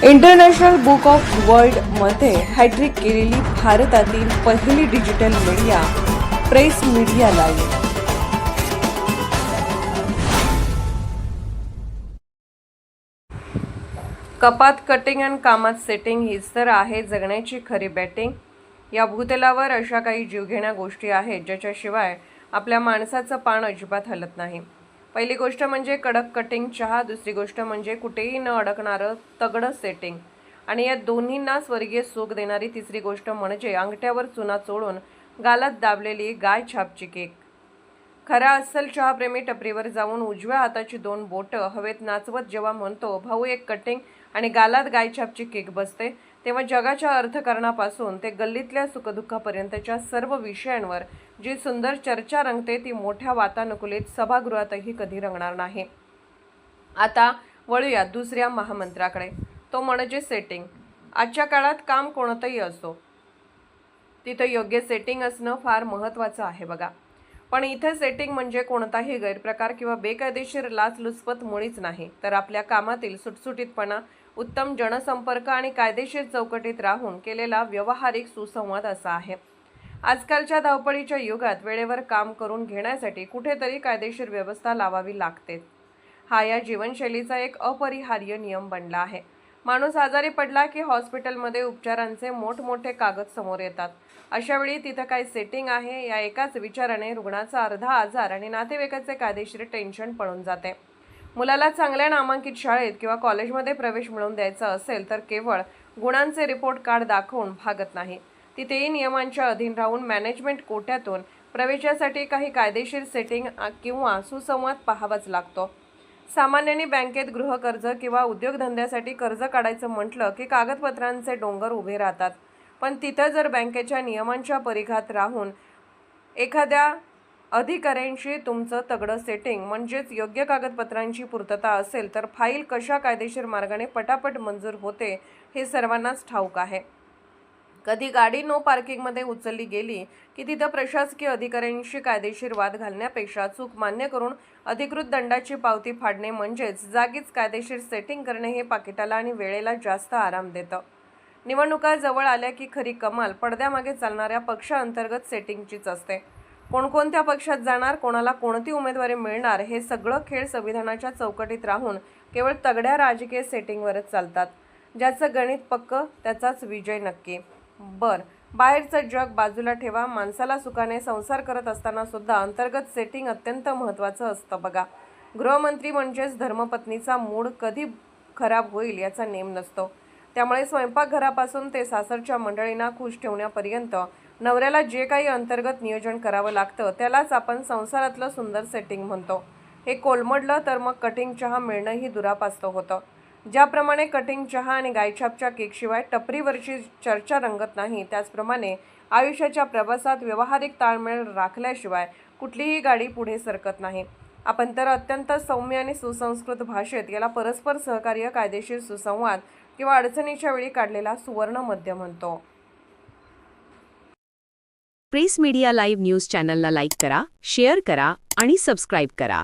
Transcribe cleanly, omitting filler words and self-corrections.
International book of वर्ल्डमध्ये hat trick केलेली भारतातील पहिली digital media press media live. कपात कटिंग आणि कामात सेटिंग हीच तर आहे जगण्याची खरी बॅटिंग. या भूतलावर अशा काही जीवघेण्या गोष्टी आहेत ज्याच्याशिवाय आपल्या माणसाचं पान अजिबात हलत नाही. पहिली गोष्ट म्हणजे कडक कटिंग चहा, दुसरी गोष्ट म्हणजे कुठेही न अडकणारं तगडं सेटिंग, आणि या दोन्हींना स्वर्गीय सुख देणारी तिसरी गोष्ट म्हणजे अंगठ्यावर चुना चोळून गालात दाबलेली गाय छापची केक. खरा अस्सल चहाप्रेमी टपरीवर जाऊन उजव्या हाताची 2 बोटं हवेत नाचवत जेव्हा म्हणतो भाऊ एक कटिंग आणि गालात गायछापची केक बसते, तेव्हा जगाच्या अर्थकारणापासून ते गल्लीतल्या सुखदुःखापर्यंतच्या सर्व विषयांवर जी सुंदर चर्चा रंगते ती मोठ्या वातानुकूलित सभागृहातही कधी रंगणार नाही. आता वळूया दुसऱ्या महामंत्राकडे, तो म्हणजे सेटिंग. आजच्या काळात काम कोणतंही असो तिथं योग्य सेटिंग असणं फार महत्त्वाचं आहे बघा. पण इथे सेटिंग म्हणजे कोणताही गैरप्रकार किंवा बेकायदेशीर लाचलुचपत मुळीच नाही, तर आपल्या कामातील सुटसुटीतपणा, उत्तम जनसंपर्क आणि कायदेशीर चौकटीत राहून केलेला व्यावहारिक सुसंवाद असा आहे. आजकालच्या धावपळीच्या युगात वेळेवर काम करून घेण्यासाठी कुठेतरी कायदेशीर व्यवस्था लावावी लागते. हा या जीवनशैलीचा एक अपरिहार्य नियम बनला आहे. माणूस आजारी पडला की हॉस्पिटलमध्ये उपचारांचे मोठमोठे कागद समोर येतात. अशावेळी तिथं काय सेटिंग आहे या एकाच विचाराने रुग्णाचा अर्धा आजार आणि नातेवाईकाचे कायदेशीर टेन्शन पळून जाते. मुलाला चांगल्या नामांकित शाळेत किंवा कॉलेजमध्ये प्रवेश मिळवून द्यायचा असेल तर केवळ गुणांचे रिपोर्ट कार्ड दाखवून भागत नाही. तिथेही नियमांच्या अधीन राहून मॅनेजमेंट कोट्यातून प्रवेशासाठी काही कायदेशीर सेटिंग किंवा सुसंवाद पाहावाच लागतो. सामान्यांनी बँकेत गृहकर्ज किंवा उद्योगधंद्यासाठी कर्ज काढायचं म्हटलं की कागदपत्रांचे डोंगर उभे राहतात. पण तिथं जर बँकेच्या नियमांच्या परिघात राहून एखाद्या अधिकाऱ्यांशी तुमचं तगडं सेटिंग म्हणजेच योग्य कागदपत्रांची पूर्तता असेल तर फाईल कशा कायदेशीर मार्गाने पटापट मंजूर होते हे सर्वांनाच ठाऊक आहे. कधी गाडी नो पार्किंगमध्ये उचलली गेली की तिथं प्रशासकीय अधिकाऱ्यांशी कायदेशीर वाद घालण्यापेक्षा चूक मान्य करून अधिकृत दंडाची पावती फाडणे म्हणजेच जागीच कायदेशीर सेटिंग करणे हे पाकिटाला आणि वेळेला जास्त आराम देतं. निवडणुका जवळ आल्या की खरी कमाल पडद्यामागे चालणाऱ्या पक्षांतर्गत सेटिंगचीच असते. कोणकोणत्या पक्षात जाणार, कोणाला कोणती उमेदवारी मिळणार हे सगळं खेळ संविधानाच्या चौकटीत राहून केवळ तगड्या राजकीय सेटिंगवरच चालतात. ज्याचं गणित पक्कं त्याचाच विजय नक्की. बाहेरचं जग बाजूला ठेवा, माणसाला सुखाने संसार करत असताना सुद्धा अंतर्गत सेटिंग अत्यंत महत्त्वाचं असतं बघा. गृहमंत्री म्हणजेच धर्मपत्नीचा मूड कधी खराब होईल याचा नेम नसतो. त्यामुळे स्वयंपाकघरापासून ते सासरच्या मंडळींना खुश ठेवण्यापर्यंत नवऱ्याला जे काही अंतर्गत नियोजन करावं लागतं त्यालाच आपण संसारातलं सुंदर सेटिंग म्हणतो. हे कोलमडलं तर मग कटिंग चहा मिळणंही दुरापास्त होतं. ज्याप्रमाणे कटिंग चहा आणि गायछापच्या केकशिवाय टपरीवरची चर्चा रंगत नाही, त्याचप्रमाणे आयुष्याच्या प्रवासात व्यावहारिक ताळमेळ राखल्याशिवाय कुठलीही गाडी पुढे सरकत नाही. आपण तर अत्यंत सौम्य आणि सुसंस्कृत भाषेत याला परस्पर सहकार्य, कायदेशीर सुसंवाद किंवा अडचणीच्या वेळी काढलेला सुवर्ण मध्य म्हणतो. प्रेस मीडिया लाईव्ह न्यूज चॅनलला लाईक करा, शेअर करा आणि सबस्क्राईब करा.